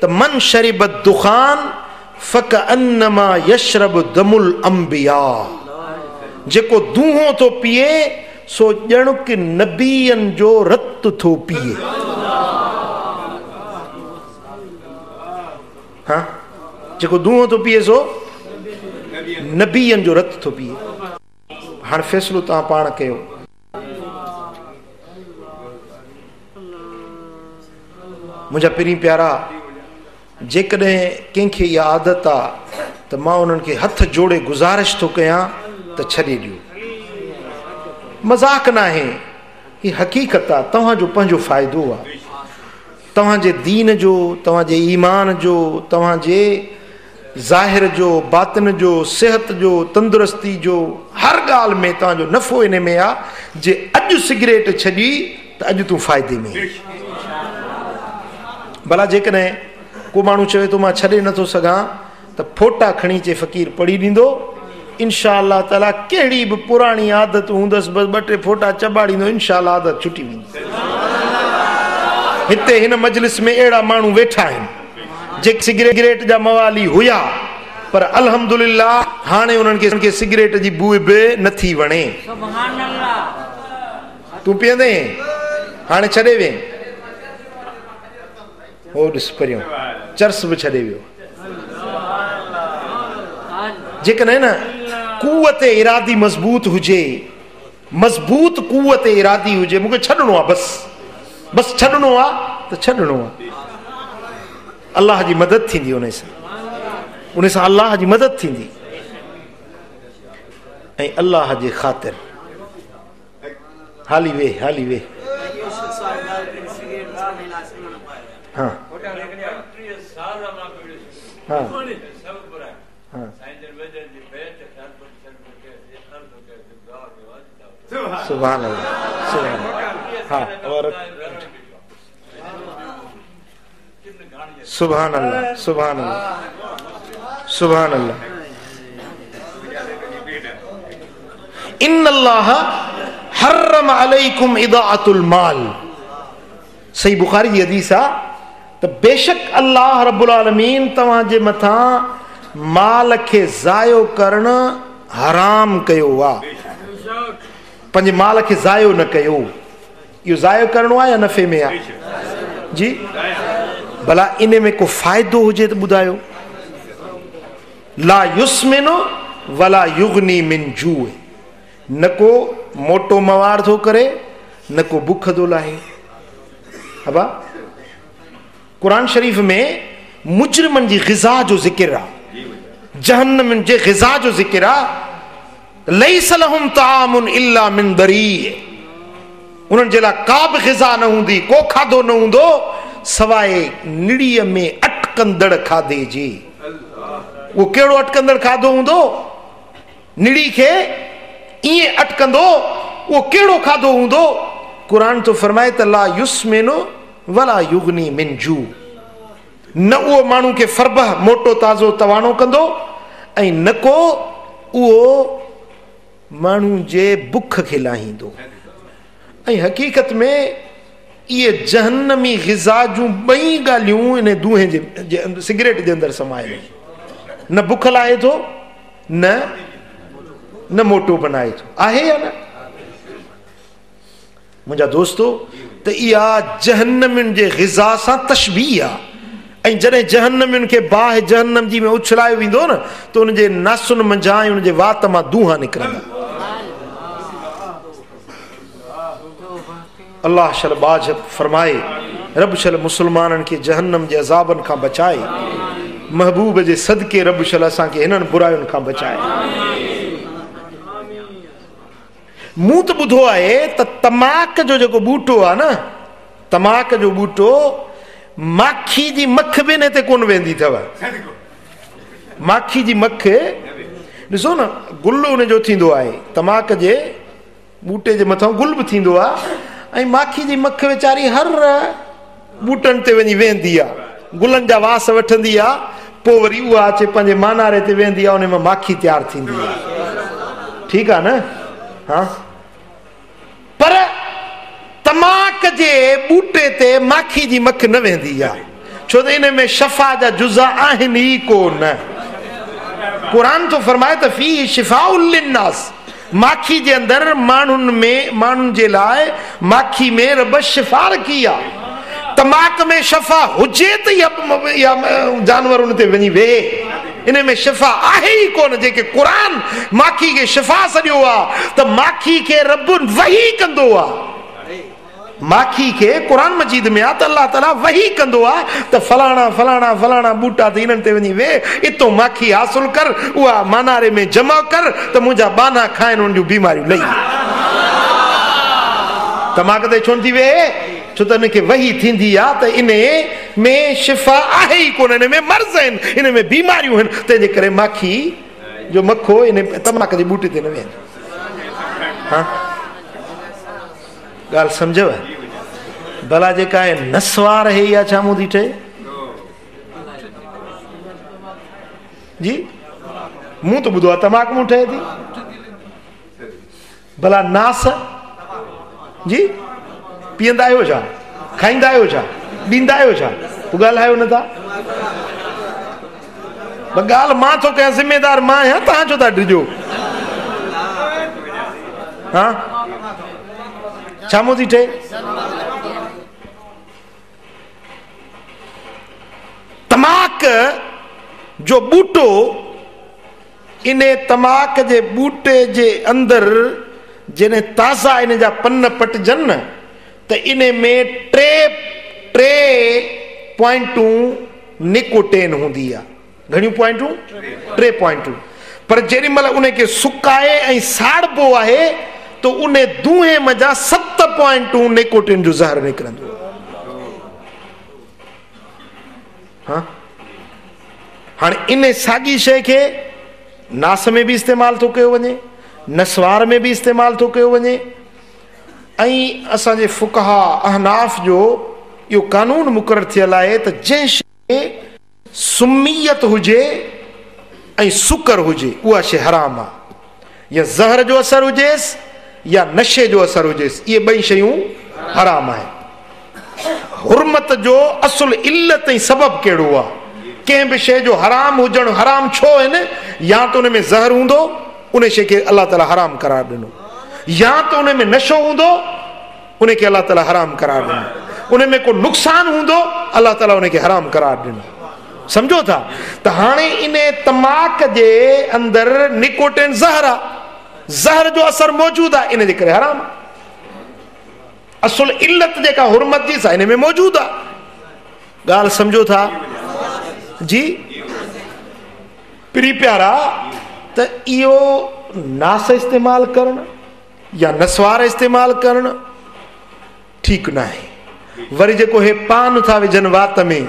त मन शरिब दुखान फकअन्नमा यशरब दमुल अंबिया, जेको दूंहों थो पीए सो ॼण कि नबीअनि जो रत थो पीए। हाँ, जेको दूंहों थो पीए सो नबीअनि जो रत थो पीए। हाणे फ़ैसिलो तव्हां पाण कयो। मुंहिंजा पहिरीं प्यारा, जेकॾहिं कंहिंखे इहा आदत आहे त मां उन्हनि खे हथ जोड़े गुज़ारिश थो कयां त छॾे ॾियो। मज़ाक न आहे, हीअ हक़ीक़त आहे। तव्हांजो पंहिंजो फ़ाइदो आहे, तव्हांजे दीन जो, तव्हांजे ईमान जो, तव्हांजे ज़ाहिर जो, बातिन जो, सिहत जो, तंदुरुस्ती जो, हर ॻाल्हि में तव्हांजो नफ़ो इन में आहे। जे अॼु सिगरेट छॾी त अॼु तूं फ़ाइदे में। भला जेकॾहिं को माण्हू चवे थो मां छॾे नथो सघां त फोटा खणी अचे फ़क़ीर पढ़ी ॾींदो, इनशा अल्लाह ताला कहिड़ी बि पुराणी आदत हूंदसि बसि ॿ टे फोटा चॿाड़ींदो, इनशा अल्लाह आदत छुटी वेंदी। हिते हिन मजलिस में अहिड़ा माण्हू वेठा आहिनि जेके सिगरेट जा मवाली हुया, पर अल्हम्दुलिल्लाह हाणे उन्हनि खे सिगरेट जी बूइ बि नथी वणे। तूं पीअंदे हाणे छॾे वे, हो ॾिस परियों चर्स बि छॾे वियो। जेकॾहिं न कुवत इरादी मज़बूत हुजे, मज़बूत कुवत इरादी हुजे, मूंखे छॾिणो आहे, बस छॾिणो आहे त छॾिणो आहे। अल्लाह जी मदद थींदी, उन सां अल्लाह जी मदद थींदी। ऐं अल्लाह जे ख़ातिर हाली वे, हाली वे। हाँ हाँ हाँ, सुभान अल्लाह, सुभान अल्लाह। हाँ, और सुभान अल्लाह, सुभान अल्लाह, सुभान अल्लाह। इन्नल्लाह हर्रम अलैकुम इदाअतुल माल, सही बुखारी जी हदीस आहे त बेशक अल्लाह रब्बुल आलमीन तव्हांजे मथां माल खे ज़ायो करणु हराम कयो आहे। पंहिंजे माल खे ज़ायो न कयो। इहो ज़ायो करणो आहे या नफ़े में आहे? जी, भला इन में को फ़ाइदो हुजे त ॿुधायो। ला युस्मिनु वला युगनी मिन जूअ, न को मोटो मवार थो करे, न को बुख थो लाहे। अबा कुरान शरीफ़ में मुजरिमनि जी ग़िज़ा जो ज़िक्र आहे, जहन्नम जे ग़िज़ा जो ज़िक्र आहे। लैस लहुम तामुन इल्ला मिन दरी, उन्हनि जे लाइ का बि ग़िज़ा न हूंदी, को खाधो न हूंदो सवाइ निड़ीअ में अटकंदड़ खाधे जी। उहो कहिड़ो अटकंदड़ खाधो हूंदो? निड़ी खे ईअं अटकंदो, उहो कहिड़ो खाधो हूंदो? क़ुरान तो फरमाए त ला युस्मिनु वला युगनी मिन जू, न उहो माण्हू खे फरबह मोटो ताज़ो तवाणो कंदो ऐं न को उहो माण्हू जे बुख खे लाहींदो। ऐं हक़ीक़त में इहे जहन्नमी ग़िज़ा जूं ॿई ॻाल्हियूं इन दूहे जे सिगरेट जे अंदरि समायल आहिनि। न बुख लाहे थो, न मोटो बनाए थो, आहे या न? मुंहिंजा दोस्तो, त इहा जहन्नमियुनि जे ग़िज़ा सां तशबीह आहे। ऐं जॾहिं जहन्नमियुनि खे बाहि जहन्नम जी में उछलायो वेंदो न, त उनजे नासुनि मंझां ऐं उनजे वात मां दूंहा निकिरंदा। अल्लाह शल बाज फरमाए, रब शल मुसलमाननि खे जहन्नम जे अज़ाबनि खां बचाए, महबूब जे सदके रब शल असांखे हिननि बुरायुनि खां बचाए। मूं त ॿुधो आहे त तमाक जो जेको बूटो आहे न, तमाक जो बूटो, माखी जी मख बि इन ते कोन वेंदी अथव। माखी जी मख ॾिसो न, गुल उनजो थींदो आहे, तमाक जे बूटे जे मथां गुल बि थींदो आहे, ऐं माखी जी मख वीचारी हर बूटनि ते वञी वेंदी आहे, गुलनि जा वास वठंदी आहे, पोइ वरी उहा अचे पंहिंजे मानारे ते वेंदी आहे, उन में माखी तयारु थींदी आहे। ठीकु आहे न? हाँ, पर तमाक जे बूटे ते माखी जी मख न वेंदी आहे, छो त इन में शफ़ा जा जुज़ा आहिनि ई कोन। क़ुरान तो फरमाए त फी शिफाउल लिन्नास, माखी जे अंदरि माण्हुनि जे लाइ माखी में रब शिफा रखी आहे। तमाक में शफ़ा हुजे त या जानवर उन ते वञी वेहे, इन में शिफा आहे ई कोन। जेके क़ुरान माखी खे शिफा सॼो आहे, त माखी खे रब वही कंदो आहे। माखी खे क़ुरान मजीद में आहे त अल्लाह ताला वही कंदो आहे त फलाणा फलाणा फलाणा बूटा त इन्हनि ते वञी वेह, इतो माखी हासिल कर, उहा मानारे में जमा कर, त मुंहिंजा बाना खाइनि, उन जूं बीमारियूं लही। तमाक ते छो थी वेहे? छो त इनखे वही थींदी आहे त इन में शिफ़ा आहे ई कोन, इन में मर्ज़ आहिनि, इन में बीमारियूं आहिनि, तंहिंजे करे माखी जो मखो इन तमाक जे बूटे ते न वेहंदो। हाँ, ॻाल्हि सम्झव? भला जेका आहे नसवार है या छा मूं थी ठहे जी? मूं त ॿुधो आहे तमाक मूं ठहे थी। भला नास जी पीअंदा आहियो छा? खाईंदा आहियो छा? ॾींदा आहियो छा? पोइ ॻाल्हायो नथा। ॻाल्हि मां थो कयां, ज़िम्मेदार मां आहियां, तव्हां छो था ॾिजो? हा, छा मूं थी ठहे? तमाक जो बूटो, इन तमाक जे बूटे जे अंदरि जॾहिं ताज़ा इन जा पन पटिजनि न, त इन में टे पॉइंटूं निकोटेन हूंदी आहे। घणियूं पॉइंटूं? 3 पॉइंटूं। पर जेॾी महिल उनखे सुकाए ऐं साड़बो आहे त उन दूहे मज़ा 7 पॉइंटूं निकोटेन जो ज़हर निकिरंदो। हाँ, हाणे इन साॻी शइ खे नास में बि इस्तेमालु थो कयो वञे, नसवार में बि इस्तेमालु थो कयो वञे, ऐं असांजे फुक़हा अहनाफ जो इहो कानून मुक़ररु थियल आहे त जंहिं शइ सुम्मियत हुजे ऐं सुकर हुजे, उहा शइ हराम आहे। या ज़हर जो असरु हुजेसि या नशे जो असरु हुजेसि, इहे ॿई शयूं हराम आहे। हुरमत जो असुल इल्लत ऐं सबबु कहिड़ो आहे? कंहिं बि शइ जो हराम हुजणु हराम छो आहिनि? या त उन में ज़हर हूंदो, उन शइ खे अलाह ताला हराम करार ॾिनो, या त उन में नशो हूंदो, उनखे अलाह ताला हराम करार ॾिनो, उन में को नुक़सानु हूंदो, अलाह ताला उनखे हराम करार ॾिनो। सम्झो था? त हाणे इन तमाक जे अंदरि निकोटिन ज़हर आहे, ज़हर जो असरु मौजूदु आहे, इन जे करे हराम आहे। असुल इल्लत जेका हुरमत जी सा इन में मौजूदु आहे। ॻाल्हि सम्झो था जी? प्री प्यारा, त इहो नास इस्तेमालु करणु या नसवार इस्तेमालु करणु ठीकु न आहे। वरी जेको हे पान था विझनि वात में,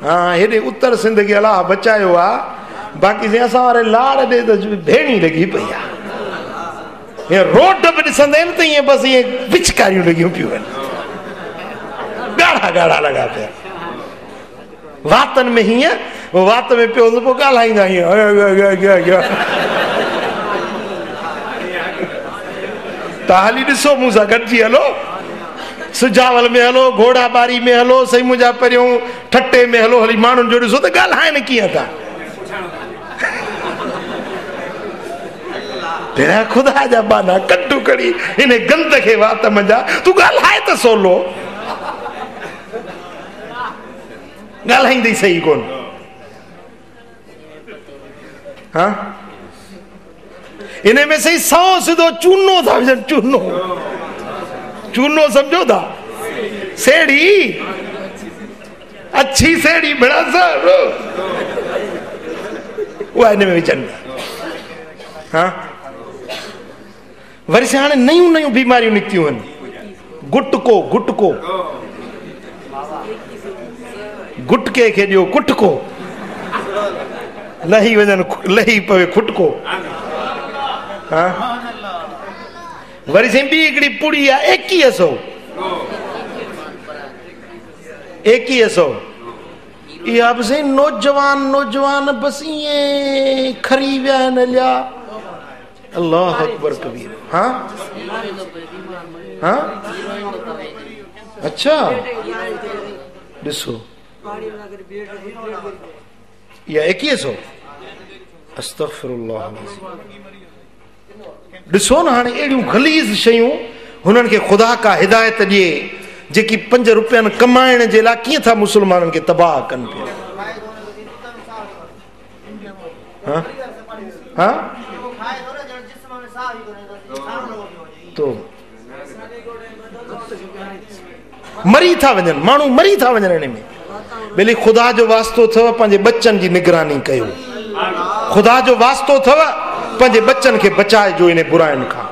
हाँ, हेॾे उत्तर सिंध खे अलाह बचायो आहे, बाक़ी जे असां वारे लाड़ ॾे त भेणी लॻी पई आहे। रोड बि ॾिसंदा आहिनि त ईअं बसि ईअं पिचकारियूं लॻियूं पियूं आहिनि। गाढ़ा गाढ़ा लगा पिया वातन में हीअं वात में पियो हूंदो पोइ ॻाल्हाईंदा हीअं त हली ॾिसो मूं सां गॾिजी हलो सुजावल में हलो घोड़ा बारी में हलो सही मुंहिंजा पहिरियों ठटे में हलो हली माण्हुनि जो ॾिसो त ॻाल्हाइनि कीअं था तेरा खुदा जा बाना कट्टू कड़ी इन गंद के वात मंजा तू ॻाल्हाए त सोलो ॻाल्हाईंदी सही कोन हाँ इन में सही 100 सिधो चूनो था विझनि चूनो चूनो समझो था सेड़ी अच्छी सेड़ी बड़ा सर वो इन में विझनि हाँ वरी से हाणे नयूं नयूं बीमारियूं निकितियूं आहिनि गुटको गुटके खे ॾियो कुटको लही वञनि लही पवे खुटको हाँ वरी से ॿी हिकिड़ी पुड़ी आहे 2100 इहा बि साईं नौजवान बसि ईअं खरी विया आहिनि हलिया अल्लाह अकबर कबीर हाँ हाँ अच्छा ॾिसो इहा 2100 अस्तगफिरुल्लाह ॾिसो न हाणे अहिड़ियूं ग़लीज़ शयूं हुननि खे ख़ुदा का हिदायत ॾिए जेकी 5 रुपयनि कमाइण जे लाइ कीअं था मुस्लमाननि खे तबाह कनि पिया हाँ हाँ तो मरी था वञनि माण्हू मरी था वञनि हिन में भले ख़ुदा जो वास्तो अथव पंहिंजे बच्चनि जी निगरानी कयो ख़ुदा जो वास्तो अथव पंहिंजे बच्चनि खे बचाइजो इन बुराइनि खां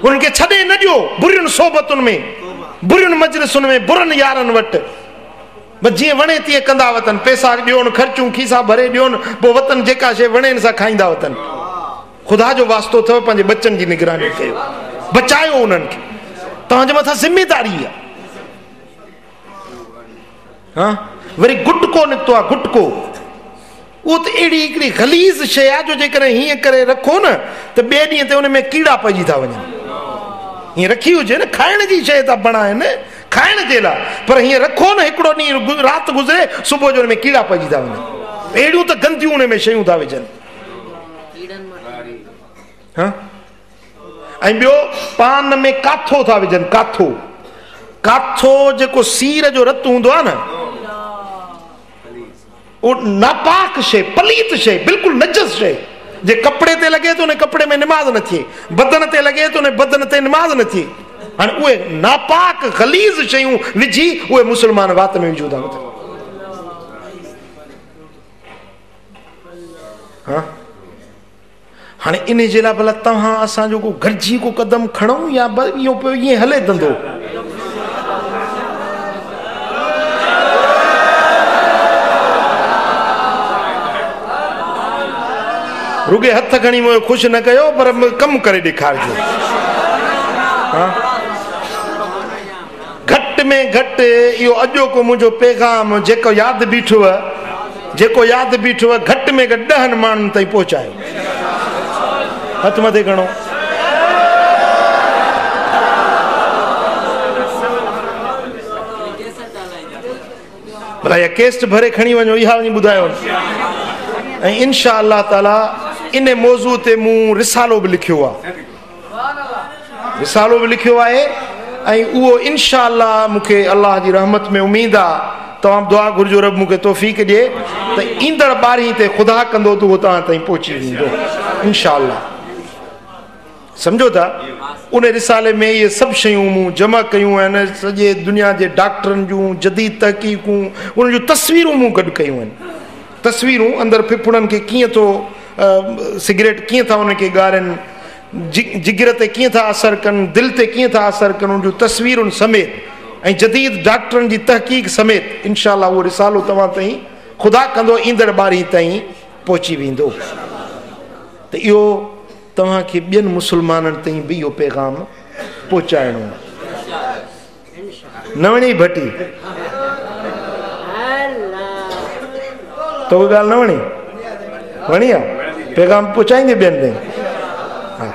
उन्हनि खे छॾे न ॾियो बुरियुनि सोबतुनि में बुरियुनि मजलिसुनि में बुरनि यारनि वटि बस जीअं वणे तीअं कंदा वतन पैसा ॾियोनि ख़र्चूं खीसा भरे ॾियोनि पोइ वतन जेका शइ वणे सां खाईंदा वतन ख़ुदा जो वास्तो अथव पंहिंजे बच्चनि जी निगरानी कयो बचायो उन्हनि खे तव्हांजे मथां ज़िमेदारी आहे हाँ वरी गुटको निकितो आहे गुटको उहो त अहिड़ी हिकिड़ी ग़लीज़ शइ आहे जो जेकॾहिं हीअं करे रखो न त ॿिए ॾींहं ते उन में कीड़ा पइजी था वञनि हीअं रखी हुजे न खाइण जी शइ था बणाइनि खाइण जे लाइ पर हीअं रखो न हिकिड़ो ॾींहुं राति गुज़रे सुबुह जो हुन में कीड़ा पइजी था वञनि अहिड़ियूं त गंदियूं उन में शयूं था विझनि हाँ ऐं ॿियो पान में काथो था विझनि काथो जेको सीर जो रतु हूंदो आहे न वो नापाक शइ पलीत शइ बिल्कुलु नजस शइ जे कपिड़े ते लॻे तो उन कपिड़े में निमाज़ न थिए बदन ते लॻे तो उन बदन ते निमाज़ न थिए हाणे उहे नापाक ग़लीज़ शयूं विझी उहे मुस्लमान वात में विझूं था हाँ हाणे इन जे लाइ भला तव्हां असांजो को गॾिजी को क़दम खणूं या इहो पियो ईअं हले धंधो रुगे हथ खणी मुझे खुश न कयो पर कम करे ॾेखारिजो हाँ घटि में घटि इहो अॼोको मुंहिंजो पैगाम जेको यादि बीठो घटि में घटि 10 माण्हुनि ताईं पहुचायो हथ मथे खणो भला इहा केस्ट भरे खणी वञो इहा वञी ॿुधायो ऐं इंशा अल्लाह ताला इन मौज़ू ते मूं रिसालो बि लिखियो आहे ऐं उहो इंशा अल्लाह मूंखे अल्लाह जी रहमत में उमेद आहे तव्हां दुआ घुर्जो रब मूंखे तौफ़ीक़ ॾिए त ईंदड़ ॿारहीं ते ख़ुदा कंदो त उहो तव्हां ताईं पहुची वेंदो इंशा अल्लाह सम्झो था उन रिसाले में इहे सभु शयूं मूं जमा कयूं आहिनि सॼे दुनिया जे डॉक्टरनि जूं जदीद तहक़ीक़ूं उन जूं तस्वीरूं मूं गॾु कयूं आहिनि तस्वीरूं अंदरि फिफड़नि खे कीअं थो सिगरेट कीअं था उनखे ॻारनि जिगर ते कीअं था असरु कनि दिलि ते कीअं था असरु कनि उन जूं तस्वीरुनि समेत ऐं जदीद डॉक्टरनि जी तहक़ीक़ समेत इंशा अल्लाह उहो रिसालो तव्हां ताईं ख़ुदा कंदो ईंदड़ ॿारहीं ताईं पहुची वेंदो त इहो तव्हांखे ॿियनि मुस्लमाननि ताईं बि इहो पैगाम पहुचाइणो आहे न वञे भटी तो ॻाल्हि न वणी वणी आहे पैगाम पहुचाईंदे ॿियनि ताईं हा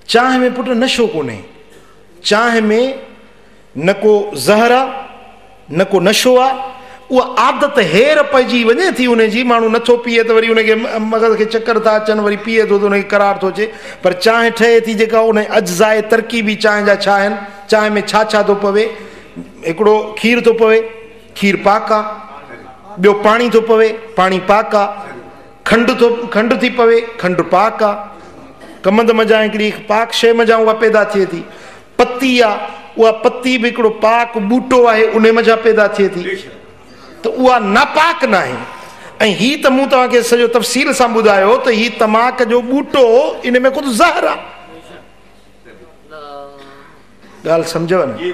चांहि में पुट नशो कोन्हे चांहि में न को ज़हर आहे न को नशो आहे उहा आदत हेर पइजी वञे थी उनजी माण्हू नथो पीए त वरी उनखे मग़ज़ खे चकर था अचनि वरी पीए थो त उनखे करार थो अचे पर चांहि ठहे थी जेका उन अज्ज़ाए तरकीबी चांहि जा छा आहिनि चांहि में छा छा थो पवे हिकिड़ो खीर थो पवे खीर पाक आहे ॿियो पाणी थो पवे पाणी पाक आहे खंडु थी पवे खंडु पाक आहे कमंद मज़ा हिकिड़ी पाक शइ मज़ा उहा पैदा थिए थी पती आहे उहा पती बि हिकिड़ो पाक ॿूटो आहे उन मज़ा पैदा थिए थी त उहा नापाक न आहे ऐं हीअ त मूं तव्हांखे सॼो तफ़सील सां ॿुधायो त हीअ तमाक जो ॿूटो इन में कुझु ज़हर आहे ॻाल्हि सम्झव न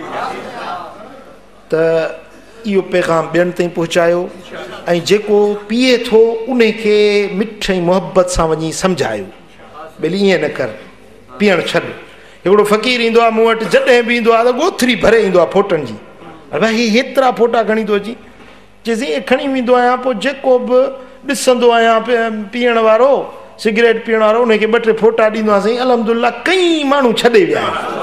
त इहो पैगाम ॿियनि ताईं पहुचायो ऐं जेको पीए थो उन खे मिठ ऐं मुहबत सां वञी सम्झायो भली ईअं न कर पीअणु छॾ हिकिड़ो फ़क़ीर ईंदो आहे मूं वटि जॾहिं बि ईंदो आहे त ॻोथरी भरे ईंदो आहे फोटनि जी भाई हीअ हेतिरा फोटा खणी थो अची चइसि ईअं खणी वेंदो आहियां पोइ जेको बि ॾिसंदो आहियां पीअण वारो सिगरेट पीअण वारो उनखे ॿ टे फोटा ॾींदो आहे साईं अलहमदुलिल्लाह कई माण्हू छॾे विया आहिनि